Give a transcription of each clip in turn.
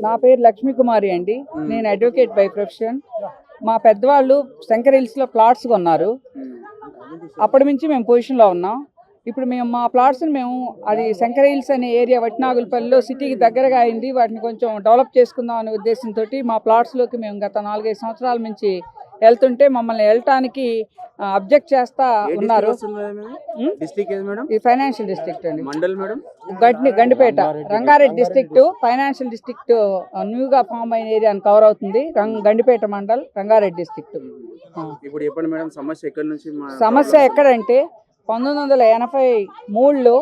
నా పేరు లక్ష్మీ కుమారి అండి. నేను అడ్వకేట్ బై ప్రొఫెషన్. మా పెద్దవాళ్ళు శంకర్ హిల్స్లో ప్లాట్స్ కొన్నారు. అప్పటి నుంచి మేము పొజిషన్లో ఉన్నాం. ఇప్పుడు మేము మా ప్లాట్స్ని అది శంకర్ హిల్స్ అనే ఏరియా వట్టినాగులపల్లిలో సిటీకి దగ్గరగా అయింది. వాటిని కొంచెం డెవలప్ చేసుకుందాం అనే ఉద్దేశంతో మా ప్లాట్స్లోకి మేము గత 4-5 సంవత్సరాల నుంచి వెళ్తుంటే మమ్మల్ని వెళ్ళటానికి అబ్జెక్ట్ చేస్తా ఉన్నారు. ఈ ఫైనాన్షియల్ డిస్ట్రిక్ట్ అండి, Gandipet Rangareddy district financial district న్యూగా ఫామ్ అయిన ఏరియాని కవర్ అవుతుంది. గండిపేట మండల్ రంగారెడ్డి డిస్ట్రిక్ట్. ఇప్పుడు చెప్పండి మేడం, సమస్య ఎక్కడంటే 1983లో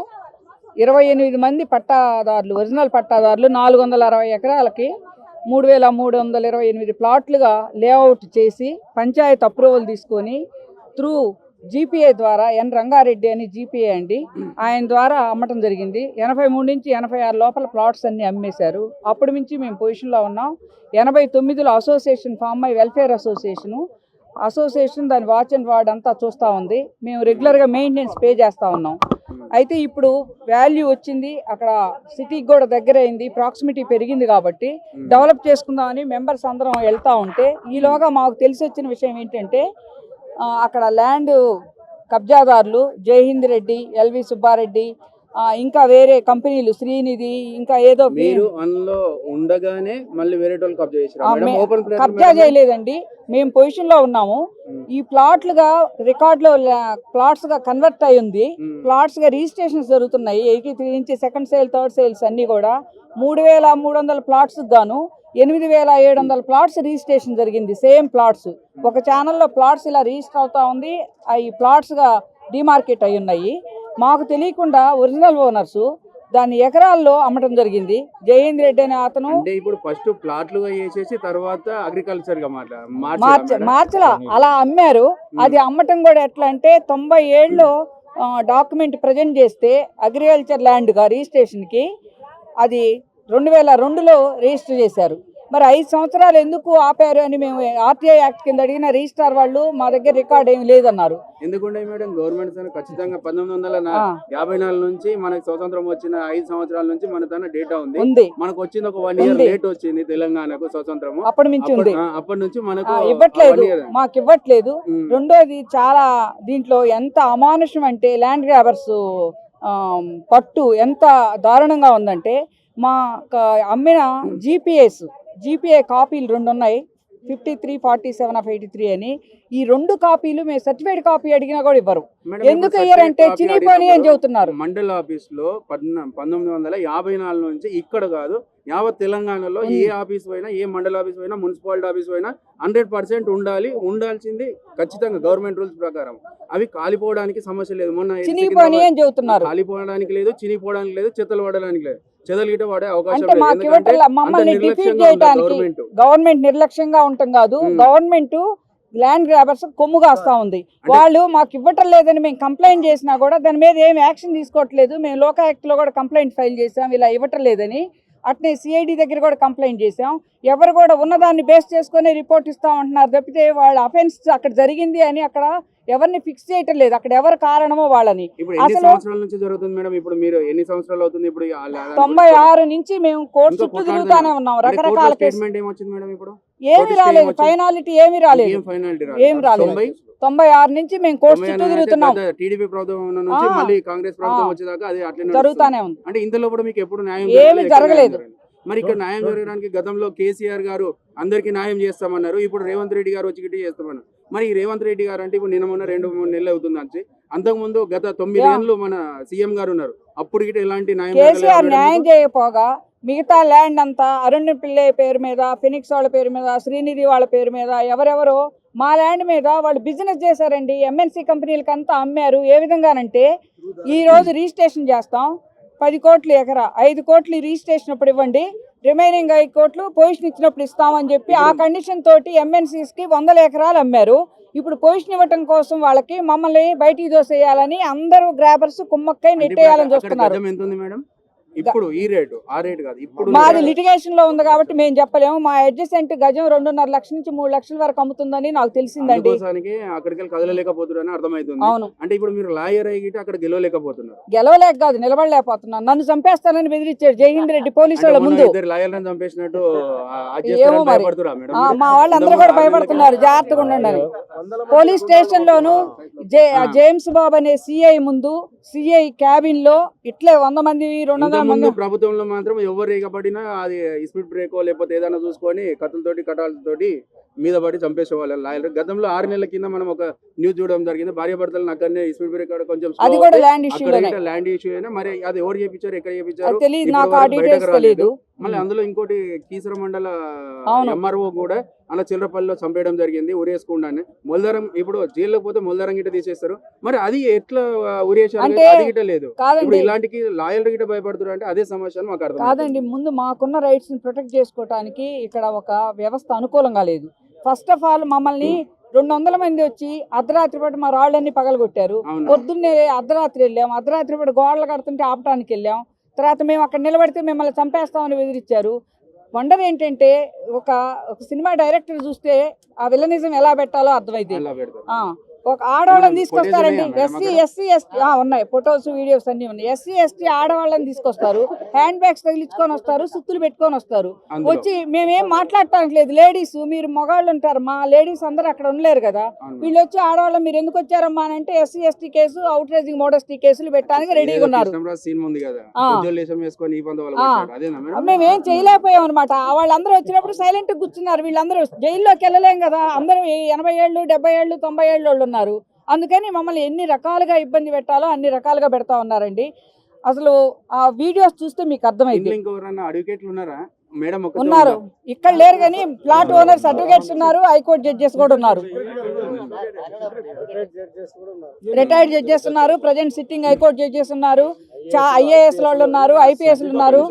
28 మంది పట్టాదారులు, ఒరిజినల్ పట్టాదారులు 460 ఎకరాలకి 3328 ప్లాట్లుగా లేఅవుట్ చేసి పంచాయత్ అప్రూవల్ తీసుకొని త్రూ జీపీఏ ద్వారా రంగారెడ్డి అని జీపీఏ అండి, ఆయన ద్వారా అమ్మటం జరిగింది. 83 నుంచి 86 లోపల ప్లాట్స్ అన్ని అమ్మేశారు. అప్పటి నుంచి మేము పొజిషన్లో ఉన్నాం. 89లో అసోసియేషన్ ఫామ్ అయ్యి వెల్ఫేర్ అసోసియేషన్ దాని వాచ్ అండ్ వార్డ్ అంతా చూస్తూ ఉంది. మేము రెగ్యులర్గా మెయింటెనెన్స్ పే చేస్తూ ఉన్నాం. అయితే ఇప్పుడు వాల్యూ వచ్చింది, అక్కడ సిటీకి కూడా దగ్గర అయింది, ప్రాక్సిమిటీ పెరిగింది కాబట్టి డెవలప్ చేసుకుందామని మెంబర్స్ అందరం వెళ్తూ ఉంటే ఈలోగా మాకు తెలిసి వచ్చిన విషయం ఏంటంటే అక్కడ ల్యాండ్ కబ్జాదారులు జైహింద్ రెడ్డి, ఎల్వి సుబ్బారెడ్డి, ఇంకా వేరే కంపెనీలు శ్రీనిధి, ఇంకా ఏదో ఉండగానే మళ్ళీ వేరే కబ్జా చేయలేదండి. మేము పొజిషన్ లో ఉన్నాము. ఈ ప్లాట్లుగా రికార్డులో ప్లాట్స్ గా కన్వర్ట్ అయి ఉంది. ప్లాట్స్ గా రిజిస్ట్రేషన్స్ జరుగుతున్నాయి. 83 నుంచి సెకండ్ సేల్, థర్డ్ సేల్స్ అన్ని కూడా 3300 ప్లాట్స్ గాను 8700 ప్లాట్స్ రిజిస్ట్రేషన్ జరిగింది. సేమ్ ప్లాట్స్ ఒక ఛానల్లో ప్లాట్స్ ఇలా రిజిస్టర్ అవుతా ఉంది. అవి ప్లాట్స్ గా డిమార్కెట్ అయి ఉన్నాయి. మాకు తెలియకుండా ఒరిజినల్ ఓనర్స్ దాన్ని ఎకరాల్లో అమ్మటం జరిగింది. జయేంద్ర రెడ్డి అనే అతను ఇప్పుడు ఫస్ట్ ప్లాట్లుగా చేసేసి తర్వాత అగ్రికల్చర్ గా మార్చలా అలా అమ్మారు. అది అమ్మటం కూడా ఎట్లా అంటే 97లో డాక్యుమెంట్ ప్రజెంట్ చేస్తే అగ్రికల్చర్ ల్యాండ్ గా రిజిస్ట్రేషన్ కి అది 2002లో రిజిస్టర్ చేశారు. మరి 5 సంవత్సరాలు ఎందుకు ఆపారు అని మేము ఆర్టీఐ యాక్ట్ కింద అడిగిన రిజిస్ట్రార్ వాళ్ళు మా దగ్గర రికార్డ్ ఏమి లేదన్నారు. ఎందుకంటే మేడం గవర్నమెంట్ ఖచ్చితంగా 1954 నుంచి మనకి స్వతంత్రం వచ్చిన 5 సంవత్సరాల నుంచి మన తన డేటా ఉంది. మనకు వచ్చింది ఒక 1 ఇయర్ లేట్ వచ్చింది తెలంగాణకు స్వతంత్రం. అప్పటి నుంచి ఉంది. అప్పటి నుంచి మనకు మాకు ఇవ్వట్లేదు. రెండోది చాలా దీంట్లో ఎంత అమానుషం అంటే ల్యాండ్ గ్రాబర్స్ పట్టు ఎంత దారుణంగా ఉందంటే మా అమ్మిన జీపీఏ కాపీలు 2 ఉన్నాయి, 5347/83 అని. ఈ 2 కాపీలు మేము సర్టిఫైడ్ కాపీ అడిగినా కూడా ఇవ్వరు. ఎందుకు ఇయ్యరంటే చినిగిపోయి అని చెబుతున్నారు. మండల ఆఫీస్ లో 1954 నుంచి ఇక్కడ కాదు యావత్ తెలంగాణలో ఏ ఆఫీస్ పోయినా, ఏ మండల ఆఫీస్ పోయినా, మున్సిపాలిటీ ఆఫీస్ పోయినా 100% ఉండాల్సింది ఖచ్చితంగా గవర్నమెంట్ రూల్స్ ప్రకారం. అవి కాలిపోవడానికి సమస్య లేదు. మొన్న చెబుతున్నారు కాలిపోవడానికి లేదు, చినిగిపోవడానికి లేదు, చెత్తలు పడడానికి లేదు. చెదలు గిట్ట పడే అవకాశం మమ్మల్ని డిఫీట్ చేయడానికి గవర్నమెంట్ నిర్లక్ష్యంగా ఉంటాం కాదు, గవర్నమెంట్ ల్యాండ్ గ్రాబర్స్ కొమ్ము కాస్తా ఉంది. వాళ్ళు మాకు ఇవ్వటం లేదని మేము కంప్లైంట్ చేసినా కూడా దాని మీద ఏం యాక్షన్ తీసుకోవట్లేదు. మేము లోకాయుక్తలో కూడా కంప్లైంట్ ఫైల్ చేసాం ఇలా ఇవ్వటం లేదని. అట్నే సిఐడి దగ్గర కూడా కంప్లైంట్ చేసాం. ఎవరు కూడా ఉన్నదాన్ని బేస్ చేసుకుని రిపోర్ట్ ఇస్తామంటున్నారు తప్పితే వాళ్ళ అఫెన్స్ అక్కడ జరిగింది అని అక్కడ ఎవరిని ఫిక్స్ చేయటం లేదు. అక్కడ ఎవరు కారణమో వాళ్ళని. అసలు 96 నుంచి మేము కోర్టు చుట్టూ తిరుగుతానే ఉన్నాం. రకరకాల ఏమి రాలేదు, ఫైనాలిటీ ఏమి రాలేదు. 96 నుంచి మేము కోర్టు చుట్టూ తిరుగుతున్నాం. జరుగుతానే ఉంది. అంటే ఇంతలో కూడా మీకు ఎప్పుడు న్యాయం ఏమి జరగలేదు. మరి ఇక్కడ న్యాయం జరగడానికి గతంలో కేసీఆర్ గారు అందరికి న్యాయం చేస్తామన్నారు. ఇప్పుడు రేవంత్ రెడ్డి గారు వచ్చి గిట్టి చేస్తామన్నారు. మరి రేవంత్ రెడ్డి గారు అంటే ఇప్పుడు నిన్న మొన్న 2-3 నెలలు అవుతుంది అంటే అంతకుముందు గత 9 ఏళ్ళు మన సీఎం గారు ఉన్నారు. అప్పుడు గిట్ట ఎలాంటి కేసీఆర్ న్యాయం చేయకపోగా మిగతా ల్యాండ్ అంతా అరుణ్ పిల్లే పేరు మీద, ఫినిక్స్ వాళ్ళ పేరు మీద, శ్రీనిధి వాళ్ళ పేరు మీద, ఎవరెవరో మా ల్యాండ్ మీద వాళ్ళు బిజినెస్ చేశారండి. ఎంఎన్సీ కంపెనీలకి అంతా అమ్మారు. ఏ విధంగానంటే ఈ రోజు రిజిస్ట్రేషన్ చేస్తాం 10 కోట్లు ఎకరా, 5 కోట్లు రిజిస్ట్రేషన్ అప్పుడు ఇవ్వండి, రిమైనింగ్ 5 కోట్లు పొజిషన్ ఇచ్చినప్పుడు ఇస్తామని చెప్పి ఆ కండిషన్ తోటి ఎంఎన్సీస్కి 100 ఎకరాలు అమ్మారు. ఇప్పుడు పొజిషన్ ఇవ్వటం కోసం వాళ్ళకి మమ్మల్ని బయటికి దోసేయాలని అందరూ గ్రాబర్స్ కుమ్మక్కై నెట్టేయాలని చూస్తున్నారు. ఇప్పుడు ఈ రేటు ఆ రేటు కాదు ఇప్పుడు మాది లిటిగేషన్ లో ఉంది కాబట్టి మేము చెప్పలేము. మా అడ్జసెంట్ గజం 2.5 లక్షల నుంచి 3 లక్షల వరకు అమ్ముతుందని నాకు తెలిసిందండి. అందుకోసానికి అక్కడికి వెళ్ళి కదలలేకపోతున్నారని అర్థమవుతుంది. అవును, అంటే ఇప్పుడు మీరు లాయర్ అయ్యి అక్కడ గెలవలేకపోతున్నారు. గెలవలేక కాదు, నిలబడలేకపోతున్నాను. నన్ను చంపేస్తానని బెదిరించాడు జయహింద్ రెడ్డి పోలీసు వాళ్ళ ముందు. ఇద్దరు లాయర్లను చంపేసినట్టు ఏమో మరి మా వాళ్ళందరూ కూడా భయపడుతున్నారు, జాగ్రత్తగా ఉండండి అని. పోలీస్ స్టేషన్ లోను జేమ్స్ బాబు అనే సిఐ ముందు, సిఐ క్యాబిన్ లో ఇట్లే 100 మంది 200 మంది. ప్రభుత్వంలో మాత్రం ఎవరు ఎగబడినా అది స్పీడ్ బ్రేకో లేకపోతే ఏదైనా చూసుకొని కత్తులతోటి కటాలతోటి మీద పడి చంపేసేవాళ్ళు లాయర్. గతంలో 6 నెలల కింద మనం ఒక న్యూస్ చూడడం జరిగింది. భార్యాభర్తలను అక్కడనే స్పీడ్ బ్రేక్ కొంచెం అది కూడా ల్యాండ్ ఇష్యూ అయినా మరి అది ఎవరు చేపించారు, ఎక్కడ చేపించారు తెలియదు, నాకు ఆ డీటెయిల్స్ తెలియదు. మళ్ళీ అందులో ఇంకోటి కీసర మండల ఎంఆర్ఓ కూడా అలా చిల్లరపల్లిలో చంపేయడం జరిగింది ఉరేసుకుండానే. మొలదరం ఇప్పుడు జైల్లోకి పోతే మొలదరం గిట్ట తీసేస్తారు. మరి అది ఎట్లా ఉరేసారు, అది గిట్ట లేదు. ఇప్పుడు ఇలాంటికి లాయర్ గిట్ట భయపడుతున్నారు అంటే అదే సమస్యలు మాకు అర్థం కాదండి. ముందు మాకున్న రైట్స్ ని ప్రొటెక్ట్ చేసుకోవడానికి ఇక్కడ ఒక వ్యవస్థ అనుకూలంగా లేదు. ఫస్ట్ ఆఫ్ ఆల్ మమ్మల్ని 200 మంది వచ్చి అర్ధరాత్రి పాటు మా రాళ్ళన్నీ పగలగొట్టారు. పొద్దున్నే అర్ధరాత్రి వెళ్ళాం, అర్ధరాత్రి పాటు గోడలు కడుతుంటే ఆపటానికి వెళ్ళాం. తర్వాత మేము అక్కడ నిలబడితే మిమ్మల్ని చంపేస్తామని బెదిరించారు. వండర్ ఏంటంటే ఒక సినిమా డైరెక్టర్ చూస్తే ఆ విలనిజం ఎలా పెట్టాలో అర్థమైంది. ఒక ఆడవాళ్ళని తీసుకొస్తారండి, ఎస్సీ ఎస్టీ ఉన్నాయి, ఫొటోస్ వీడియోస్ అన్ని ఉన్నాయి. ఎస్సీ ఎస్టీ ఆడవాళ్ళని తీసుకొస్తారు, హ్యాండ్ బ్యాగ్స్ తగిలించుకొని వస్తారు, సుత్తులు పెట్టుకొని వస్తారు. వచ్చి మేమేం మాట్లాడటానికి లేదు, లేడీస్ మీరు మగాళ్ళు ఉంటారు, మా లేడీస్ అందరూ అక్కడ ఉండలేరు కదా, వీళ్ళు వచ్చి ఆడవాళ్ళం మీరు ఎందుకు వచ్చారమ్మా అని అంటే SC ST case, outraging modesty కేసులు పెట్టడానికి రెడీగా ఉన్నారు. మేమేం చేయలేకపోయాం అనమాట. వాళ్ళందరూ వచ్చినప్పుడు సైలెంట్ కూర్చున్నారు. వీళ్ళందరూ జైల్లోకి వెళ్ళలేం కదా, అందరూ 80 ఏళ్ళు 70 ఏళ్ళు 90 ఏళ్ళు ఉన్నారు. అందుకని మమ్మల్ని ఎన్ని రకాలుగా ఇబ్బంది పెట్టాలో అన్ని రకాలుగా పెడతా ఉన్నారండి. అసలు ఆ వీడియోస్ చూస్తే మీకు అర్థమైంది. ఉన్నారు, ఇక్కడ లేరు కానీ ప్లాట్ ఓనర్స్ అడ్వకేట్స్ ఉన్నారు, హైకోర్టు జడ్జెస్ కూడా ఉన్నారు, రిటైర్డ్ జడ్జెస్ ఉన్నారు, ప్రజెంట్ సిట్టింగ్ హైకోర్టు జడ్జెస్ ఉన్నారు, ఐఏఎస్ వాళ్ళు ఉన్నారు, ఐపీఎస్ ఉన్నారు.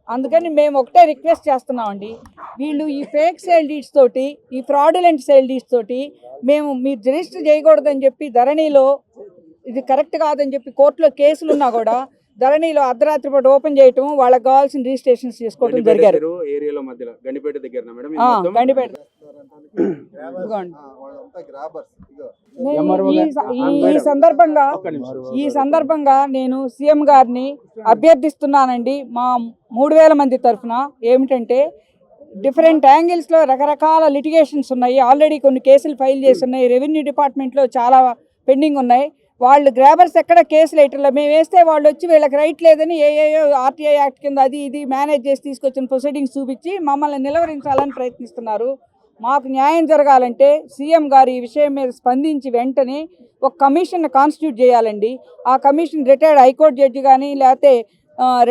అందుకని మేము ఒకటే రిక్వెస్ట్ చేస్తున్నామండి, వీళ్ళు ఈ ఫేక్ సేల్ డీడ్స్ తోటి, ఈ ఫ్రాడులెంట్ సేల్ డీడ్స్ తోటి మేము మీరు రిజిస్టర్ చేయకూడదని చెప్పి ధరణిలో ఇది కరెక్ట్ కాదని చెప్పి కోర్టులో కేసులు ఉన్నా కూడా ధరణిలో అర్ధరాత్రి పాటు ఓపెన్ చేయటం, వాళ్ళకి కావాల్సిన రిజిస్ట్రేషన్స్ చేసుకోవడం జరిగారు. గండిపేట ఈ సందర్భంగా నేను సీఎం గారిని అభ్యర్థిస్తున్నానండి, మా 3000 మంది తరఫున. ఏమిటంటే డిఫరెంట్ యాంగిల్స్లో రకరకాల లిటిగేషన్స్ ఉన్నాయి, ఆల్రెడీ కొన్ని కేసులు ఫైల్ చేసి ఉన్నాయి, రెవెన్యూ డిపార్ట్మెంట్లో చాలా పెండింగ్ ఉన్నాయి. వాళ్ళు గ్రాబర్స్ ఎక్కడ కేసులు వేయటంలో, మేము వేస్తే వాళ్ళు వచ్చి వీళ్ళకి రైట్ లేదని ఏఏయో ఆర్టీఐ యాక్ట్ కింద అది ఇది మేనేజ్ చేసి తీసుకొచ్చిన ప్రొసీడింగ్స్ చూపించి మమ్మల్ని నిలవరించాలని ప్రయత్నిస్తున్నారు. మాకు న్యాయం జరగాలంటే సీఎం గారు ఈ విషయం మీద స్పందించి వెంటనే ఒక కమిషన్ కాన్స్టిట్యూట్ చేయాలండి. ఆ కమిషన్ రిటైర్డ్ హైకోర్టు జడ్జి కానీ లేకపోతే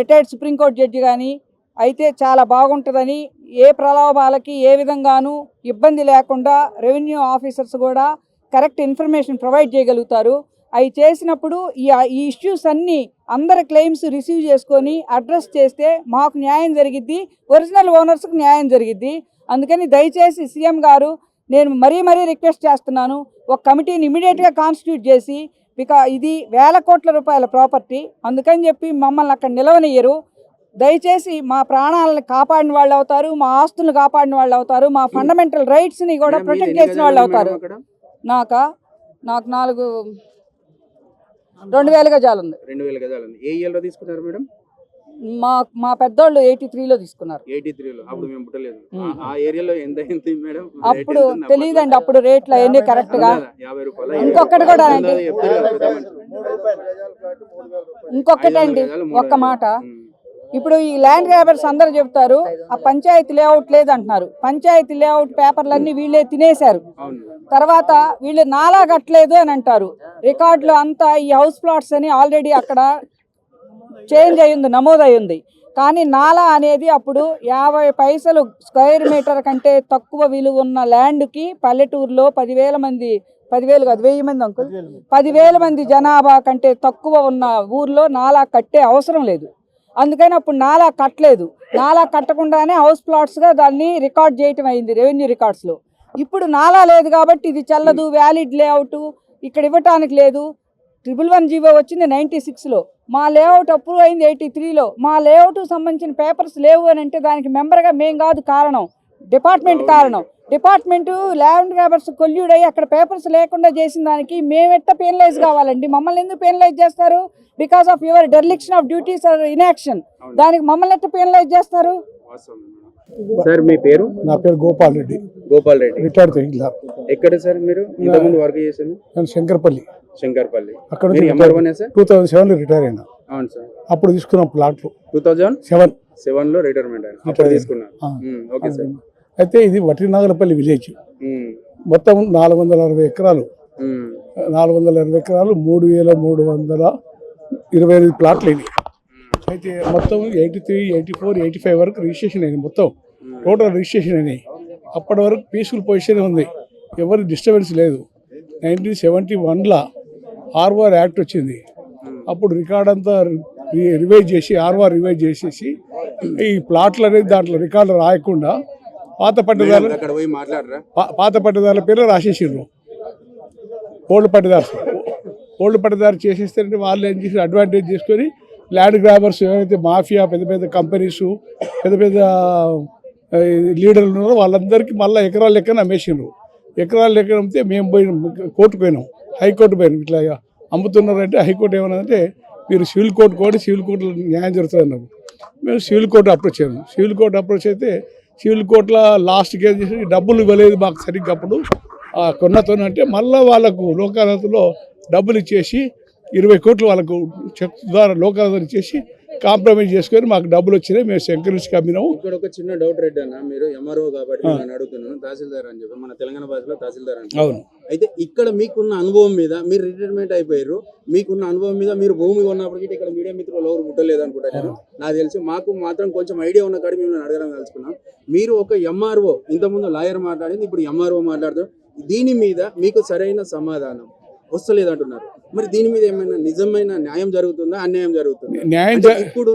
రిటైర్డ్ సుప్రీంకోర్టు జడ్జి కానీ అయితే చాలా బాగుంటుందని, ఏ ప్రలోభాలకి ఏ విధంగానూ ఇబ్బంది లేకుండా రెవెన్యూ ఆఫీసర్స్ కూడా కరెక్ట్ ఇన్ఫర్మేషన్ ప్రొవైడ్ చేయగలుగుతారు. అవి చేసినప్పుడు ఈ ఇష్యూస్ అన్నీ అందరి క్లెయిమ్స్ రిసీవ్ చేసుకొని అడ్రస్ చేస్తే మాకు న్యాయం జరిగిద్ది, ఒరిజినల్ ఓనర్స్కి న్యాయం జరిగిద్ది. అందుకని దయచేసి సీఎం గారు నేను మరీ రిక్వెస్ట్ చేస్తున్నాను, ఒక కమిటీని ఇమీడియట్గా కాన్స్టిట్యూట్ చేసి, ఇది వేల కోట్ల రూపాయల ప్రాపర్టీ, అందుకని చెప్పి మమ్మల్ని అక్కడ నిలవనియ్యరు. దయచేసి మా ప్రాణాలను కాపాడిన వాళ్ళు అవుతారు, మా ఆస్తులను కాపాడిన వాళ్ళు అవుతారు, మా ఫండమెంటల్ రైట్స్ని కూడా ప్రొటెక్ట్ చేసిన వాళ్ళు అవుతారు. నాకు 2000 గజాలు ఉంది. 2000 గజాలు ఉంది. ఏ ఇయర్లో తీసుకున్నారు మేడం? మా పెద్దోళ్ళు 83లో తీసుకున్నారు. 83లో అప్పుడు మేము పుట్టలేదు. ఆ ఏరియాలో ఎంత మేడం? అప్పుడు తెలియదండి, అప్పుడు రేట్లు అవన్నీ కరెక్ట్ గా. 50 రూపాయలు. ఇంకొకటి కూడా అండి, ఇంకొకటండి ఒక్క మాట. ఇప్పుడు ఈ ల్యాండ్ గ్రాబర్స్ అందరూ చెప్తారు ఆ పంచాయతీ లేఅవుట్ లేదంటున్నారు. పంచాయతీ లేఅవుట్ పేపర్లన్నీ వీళ్ళే తినేశారు. తర్వాత వీళ్ళు నాలా కట్టలేదు అని అంటారు. రికార్డులో అంతా ఈ హౌస్ ప్లాట్స్ అని ఆల్రెడీ అక్కడ చేంజ్ అయ్యింది, నమోదయ్యింది. కానీ నాలా అనేది అప్పుడు 50 పైసలు స్క్వేర్ మీటర్ కంటే తక్కువ విలువ ఉన్న ల్యాండ్కి పల్లెటూరులో 10,000 మంది, 10,000 కాదు 1000 మంది అంకుల్, 10,000 మంది జనాభా కంటే తక్కువ ఉన్న ఊర్లో నాలా కట్టే అవసరం లేదు. అందుకని అప్పుడు నాలా కట్టలేదు. నాలా కట్టకుండానే హౌస్ ప్లాట్స్గా దాన్ని రికార్డ్ చేయటం అయింది రెవెన్యూ రికార్డ్స్లో. ఇప్పుడు నాలా లేదు కాబట్టి ఇది చెల్లదు, వ్యాలిడ్ లేఅవుట్ ఇక్కడ ఇవ్వటానికి లేదు. 111 జీవో వచ్చింది 96లో, మా లేఅవుట్ అప్రూవ్ అయింది 83లో. మా లేఅవుట్కి సంబంధించిన పేపర్స్ లేవు అని అంటే దానికి మెంబర్గా మేం కాదు కారణం, డిపార్ట్మెంట్ కారణం. డిపార్ట్మెంటు ల్యాండ్ గ్రాబర్స్ కొల్యూడ్ అయ్యి అక్కడ పేపర్స్ లేకుండా చేసిన దానికి మేమెట్ట పెనలైజ్ కావాలండి? మమ్మల్ని ఎందుకు పెనలైజ్ చేస్తారు? Because of your dereliction of duties or inaction. దానికి మమ్మల్ని ఎట్ట పెనలైజ్ చేస్తారు? సార్ మీ పేరు? నా పేరు గోపాల్ రెడ్డి, గోపాల్ రెడ్డి. రిటైర్డ్ తహసీల్దార్. ఎక్కడ సార్ మీరు ఇంతకుముందు వర్క్ చేసింది? నేను శంకర్పల్లి. అక్కడ నుంచి MRO సార్? 2007లో రిటైర్ అయినా. అవును సార్. అప్పుడు తీసుకున్నాం ప్లాట్లు 2007లో రిటైర్మెంట్ అయినా అప్పుడు తీసుకున్నాను. Okay sir. అయితే ఇది వటినాగరపల్లి విలేజ్, మొత్తం 460 ఎకరాలు. 420 ఎకరాలు 3325 ప్లాట్లు అయినాయి. అయితే మొత్తం 83, 84, 85 వరకు రిజిస్ట్రేషన్ అయింది. మొత్తం టోటల్ రిజిస్ట్రేషన్ అయినాయి. అప్పటి వరకు పీస్ఫుల్ పొజిషన్ ఉంది, ఎవరి డిస్టర్బెన్స్ లేదు. 1971లో ఆర్ఓఆర్ యాక్ట్ వచ్చింది. అప్పుడు రికార్డ్ అంతా రివైజ్ చేసి, ఆర్ఓఆర్ రివైజ్ చేసేసి ఈ ప్లాట్లు అనేది దాంట్లో రికార్డు రాయకుండా పాత పట్టదారుల పేర్లు రాసేసిండ్రు. ఓల్డ్ పట్టదారు చేసేస్తే వాళ్ళు ఏం చేసి అడ్వాంటేజ్ చేసుకొని ల్యాండ్ గ్రాబర్స్ ఎవరైతే మాఫియా పెద్ద పెద్ద కంపెనీస్ పెద్ద పెద్ద లీడర్లు ఉన్నారో వాళ్ళందరికీ మళ్ళీ ఎకరాల లెక్కన అమ్మేసిండ్రు. ఎకరాల లెక్కన అమ్మితే మేము కోర్టుకు పోయినాం, హైకోర్టు పోయినాం. ఇట్లా అమ్ముతున్నారంటే హైకోర్టు ఏమన్నదంటే మీరు సివిల్ కోర్టు కోడి, సివిల్ కోర్టులో న్యాయం జరుగుతుంది అన్నారు. మేము సివిల్ కోర్టు అప్రోచ్ అయ్యాము. సివిల్ కోర్టు అప్రోచ్ అయితే సివిల్ కోర్టులో లాస్ట్కి ఏం చేసి డబ్బులు ఇవ్వలేదు మాకు సరిగ్గా అప్పుడు కొన్నతోనంటే మళ్ళీ వాళ్ళకు లోక్ అదాలత్లో డబ్బులు ఇచ్చేసి 20 కోట్లు వాళ్ళకు చెక్ ద్వారా లోక్ అదాలత్ ఇచ్చేసి కాంప్రమైజ్ చేసుకొని మాకు డబ్బులు వచ్చినాయి. మేము శంకరించి కమ్మినాము. ఇక్కడ ఒక చిన్న డౌట్ రెడ్డి అన్న, మీరు MRO కాబట్టి నేను అడుగుతున్నాను, తహసీల్దార్ అని చెప్పి మన తెలంగాణ భాషలో తహసీల్దార్ అని. అవును. అయితే ఇక్కడ మీకున్న అనుభవం మీద, మీరు రిటైర్మెంట్ అయిపోయారు, మీకున్న అనుభవం మీద మీరు భూమి ఉన్నప్పటికీ ఇక్కడ మీడియా మిత్రులు ఎవరు ముట్టలేదు అనుకుంటాను. నాకు తెలిసి మాకు మాత్రం కొంచెం ఐడియా ఉన్న కాడికి మేము అడగడం తెలుసుకున్నాం. మీరు ఒక MRO, ఇంతకుముందు లాయర్ మాట్లాడింది, ఇప్పుడు MRO మాట్లాడుతారు. దీని మీద మీకు సరైన సమాధానం వస్తలేదు అంటున్నారు. మరి దీని మీద ఏమైనా నిజమైన న్యాయం జరుగుతుందా, అన్యాయం జరుగుతుందా? ఇప్పుడు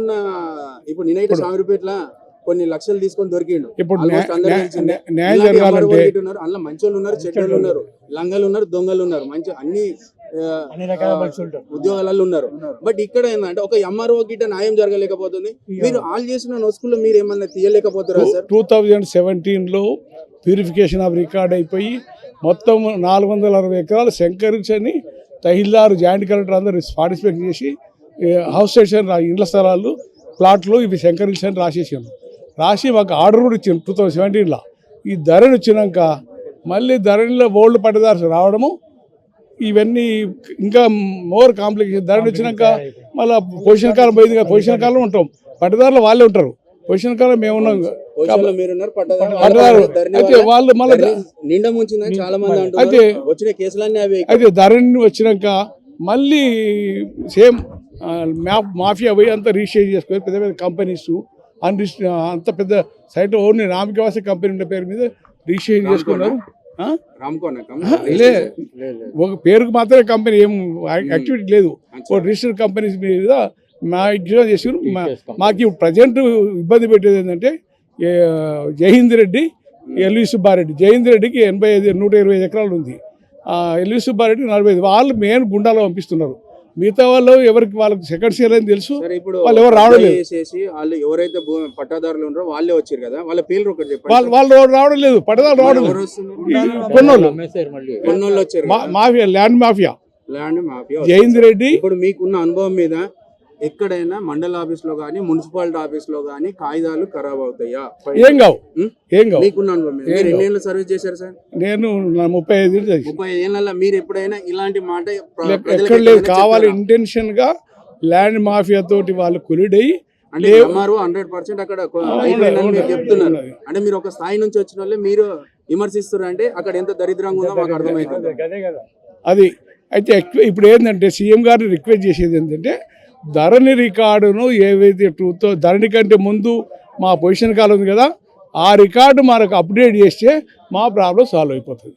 నేనైతే స్వామిపేటలో కొన్ని లక్షలు తీసుకొని దొరికిండు. ఇప్పుడు అందులో మంచోళ్ళు ఉన్నారు, చెడ్డోళ్ళు ఉన్నారు, లంగలు ఉన్నారు, దొంగలు ఉన్నారు, మంచి అన్ని ఉద్యోగాలలో ఉన్నారు. బట్ ఇక్కడ ఏంటంటే ఒక MRO గిట్ట న్యాయం జరగలేకపోతుంది. మీరు ఆల్ చేసిన నొస్కుల్లో మీరు ఏమన్నా తీయలేకపోతారా సార్? 2017లో ప్యూరిఫికేషన్ ఆఫ్ రికార్డ్ అయిపోయి మొత్తం 460 ఎకరాలు శంకరించని తహసీల్దార్, జాయింట్ కలెక్టర్ అందరూ పార్టిసిపేట్ చేసి హౌస్ స్టేషన్ ఇండ్ల స్థలాలు ప్లాట్లు ఇవి శంకరించని రాసి మాకు ఆర్డర్ కూడా ఇచ్చాం 2017లో. ఈ ధరణి వచ్చినాక మళ్ళీ ధరణిలో ఓల్డ్ పట్టదారు రావడము, ఇవన్నీ ఇంకా మోర్ కాంప్లికేషన్. ధరణి వచ్చినాక మళ్ళీ పొజిషన్ కాలం పోయింది కదా, పొజిషన్ కాలం ఉంటాం, పట్టదారులు వాళ్ళే ఉంటారు. పొజిషన్ కాలం మేము ఉన్నాం, అయితే వాళ్ళు మళ్ళీ అయితే ధరణి వచ్చినాక మళ్ళీ సేమ్ మాఫియా పోయి అంతా రిజిస్టర్ చేసుకొని పెద్ద పెద్ద కంపెనీస్ అంత పెద్ద సైట్ ఓన్లీ రామకివాసి కంపెనీ ఉండే పేరు మీద రిజిస్ట్రేషన్ చేసుకున్నారు. ఒక పేరుకు మాత్రమే కంపెనీ, ఏం యాక్టివిటీ లేదు. రిజిస్టర్ కంపెనీస్ మీద మా ఎగ్జిక్యూట్ చేసారు. మాకు ప్రజెంట్ ఇబ్బంది పెట్టేది ఏంటంటే జయహింద్ రెడ్డి, ఎల్వి సుబ్బారెడ్డి. జయహింద్ రెడ్డికి 125 ఎకరాలు ఉంది, ఎల్వి సుబ్బారెడ్డి 45. వాళ్ళు మెయిన్ గుండాలో పంపిస్తున్నారు. మిగతా వాళ్ళు ఎవరికి వాళ్ళకి సెకండ్ షేర్ అని తెలుసు, వాళ్ళు ఎవరు రావడం లేదు. ఎవరైతే పట్టాదారులు ఉన్నారో వాళ్ళే వచ్చారు కదా, వాళ్ళ పేర్లు ఒకటి చెప్పండి. వాళ్ళు రావడం లేదు, పట్టదారులు రావడం లేదు. కొన్నోళ్ళు వచ్చారు, mafia, land mafia. Jai Hind Reddy. ఇప్పుడు మీకున్న అనుభవం మీద ఎక్కడైనా మండల ఆఫీస్ లో గానీ, మున్సిపాలిటీ ఆఫీస్ లో గానీ కాగితాలు ఖరాబ్ అవుతాయా? ఏం కావు. మీకున్న అనుభవం మీద మీరు ఎన్ని ఏళ్ళు సర్వీస్ చేశారు సార్? నేను 35 ఏళ్ళు. 35 ఏళ్ళ మీరు ఎప్పుడైనా ఇలాంటి మాట ఎక్కడ లేదు? కావాలి ఇంటెన్షన్ గా ల్యాండ్ మాఫియా తోటి వాళ్ళు కొలిడ్ అయ్యి అంటే MRO 100% అక్కడ చెప్తున్నారు. అంటే మీరు ఒక స్థాయి నుంచి వచ్చిన వాళ్ళే మీరు విమర్శిస్తున్నారు అంటే అక్కడ ఎంత దరిద్రంగా ఉందో మాకు అర్థమవుతుంది. అది అయితే ఇప్పుడు ఏంటంటే సీఎం గారిని రిక్వెస్ట్ చేసేది ఏంటంటే ధరణి రికార్డును ఏవైతే ధరణి కంటే ముందు మా పొజిషన్ కాలం ఉంది కదా, ఆ రికార్డు మనకు అప్డేట్ చేస్తే మా ప్రాబ్లం సాల్వ్ అయిపోతుంది.